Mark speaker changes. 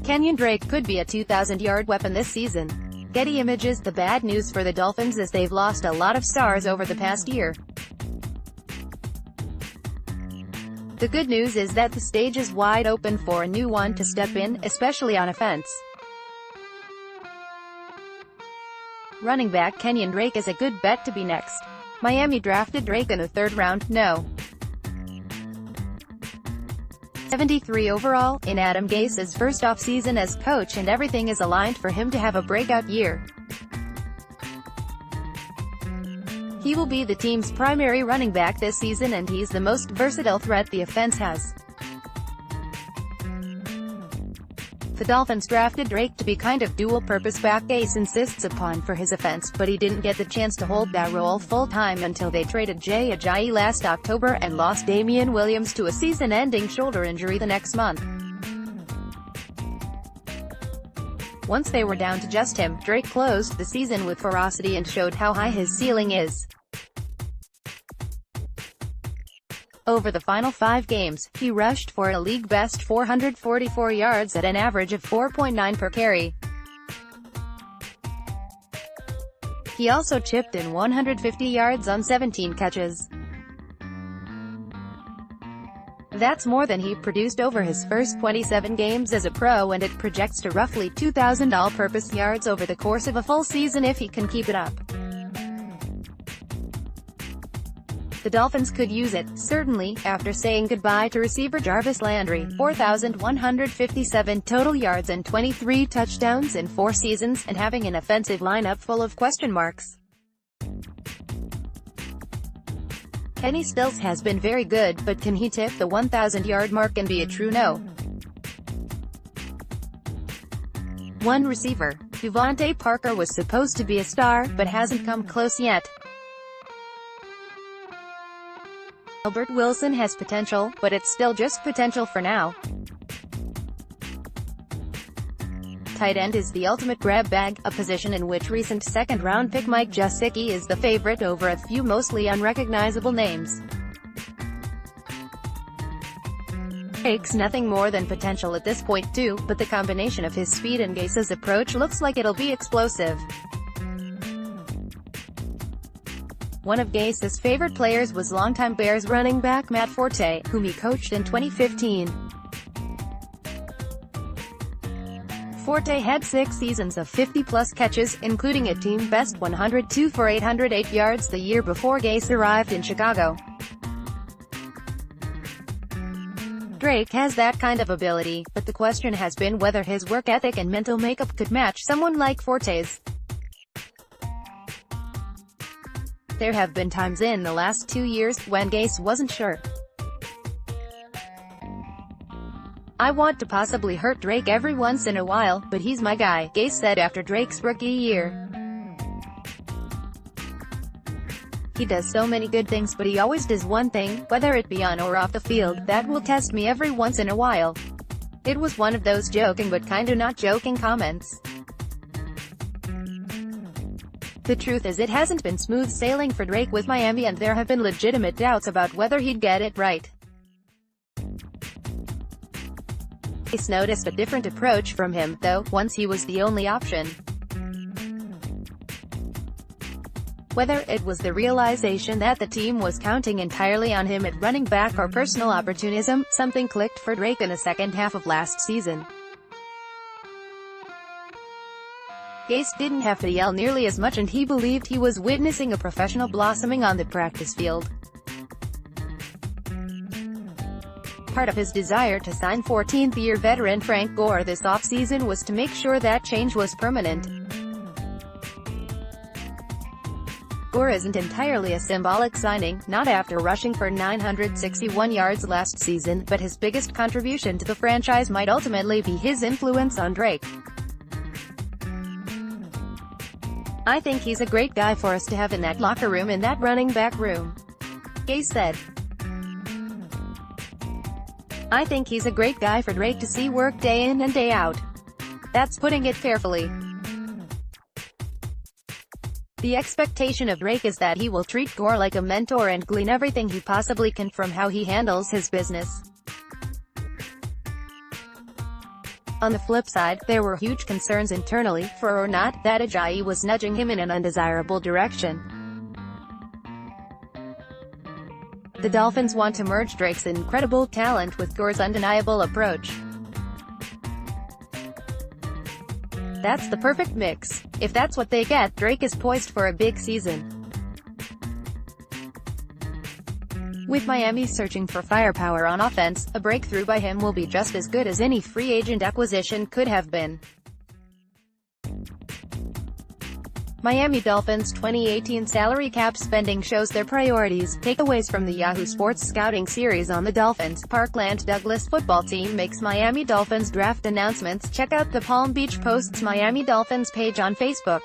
Speaker 1: Kenyan Drake could be a 2,000-yard weapon this season. Getty Images. The bad news for the Dolphins is they've lost a lot of stars over the past year. The good news is that the stage is wide open for a new one to step in, especially on offense. Running back Kenyan Drake is a good bet to be next. Miami drafted Drake in the 3rd round, no. 73 overall, in Adam Gase's first offseason as coach, and everything is aligned for him to have a breakout year. He will be the team's primary running back this season, and he's the most versatile threat the offense has. The Dolphins drafted Drake to be kind of dual-purpose back Gase insists upon for his offense, but he didn't get the chance to hold that role full-time until they traded Jay Ajayi last October and lost Damian Williams to a season-ending shoulder injury the next month. Once they were down to just him, Drake closed the season with ferocity and showed how high his ceiling is. Over the final 5 games, he rushed for a league-best 444 yards at an average of 4.9 per carry. He also chipped in 150 yards on 17 catches. That's more than he produced over his first 27 games as a pro, and it projects to roughly 2,000 all-purpose yards over the course of a full season if he can keep it up. The Dolphins could use it, certainly, after saying goodbye to receiver Jarvis Landry, 4,157 total yards and 23 touchdowns in 4 seasons, and having an offensive lineup full of question marks. Kenny Stills has been very good, but can he tip the 1,000-yard mark and be a true no? One receiver, Devontae Parker, was supposed to be a star, but hasn't come close yet. Albert Wilson has potential, but it's still just potential for now. Tight end is the ultimate grab bag, a position in which recent second-round pick Mike Gesicki is the favorite over a few mostly unrecognizable names. Drake's nothing more than potential at this point too, but the combination of his speed and Gase's approach looks like it'll be explosive. One of Gase's favorite players was longtime Bears running back Matt Forte, whom he coached in 2015. Forte had 6 seasons of 50-plus catches, including a team-best 102 for 808 yards the year before Gase arrived in Chicago. Drake has that kind of ability, but the question has been whether his work ethic and mental makeup could match someone like Forte's. There have been times in the last 2 years when Gase wasn't sure. "I want to possibly hurt Drake every once in a while, but he's my guy," Gase said after Drake's rookie year. "He does so many good things, but he always does one thing, whether it be on or off the field, that will test me every once in a while." It was one of those joking but kinda not joking comments. The truth is, it hasn't been smooth sailing for Drake with Miami, and there have been legitimate doubts about whether he'd get it right. Gase noticed a different approach from him, though, once he was the only option. Whether it was the realization that the team was counting entirely on him at running back or personal opportunism, something clicked for Drake in the second half of last season. Gase didn't have to yell nearly as much, and he believed he was witnessing a professional blossoming on the practice field. Part of his desire to sign 14th-year veteran Frank Gore this offseason was to make sure that change was permanent. Gore isn't entirely a symbolic signing, not after rushing for 961 yards last season, but his biggest contribution to the franchise might ultimately be his influence on Drake. "I think he's a great guy for us to have in that locker room, in that running back room," Gase said. "I think he's a great guy for Drake to see work day in and day out. That's putting it carefully. The expectation of Drake is that he will treat Gore like a mentor and glean everything he possibly can from how he handles his business. On the flip side, there were huge concerns internally, for or not, that Ajayi was nudging him in an undesirable direction. The Dolphins want to merge Drake's incredible talent with Gore's undeniable approach. That's the perfect mix. If that's what they get, Drake is poised for a big season. With Miami searching for firepower on offense, a breakthrough by him will be just as good as any free agent acquisition could have been. Miami Dolphins' 2018 salary cap spending shows their priorities. Takeaways from the Yahoo Sports scouting series on the Dolphins. Parkland Douglas football team makes Miami Dolphins draft announcements. Check out the Palm Beach Post's Miami Dolphins page on Facebook.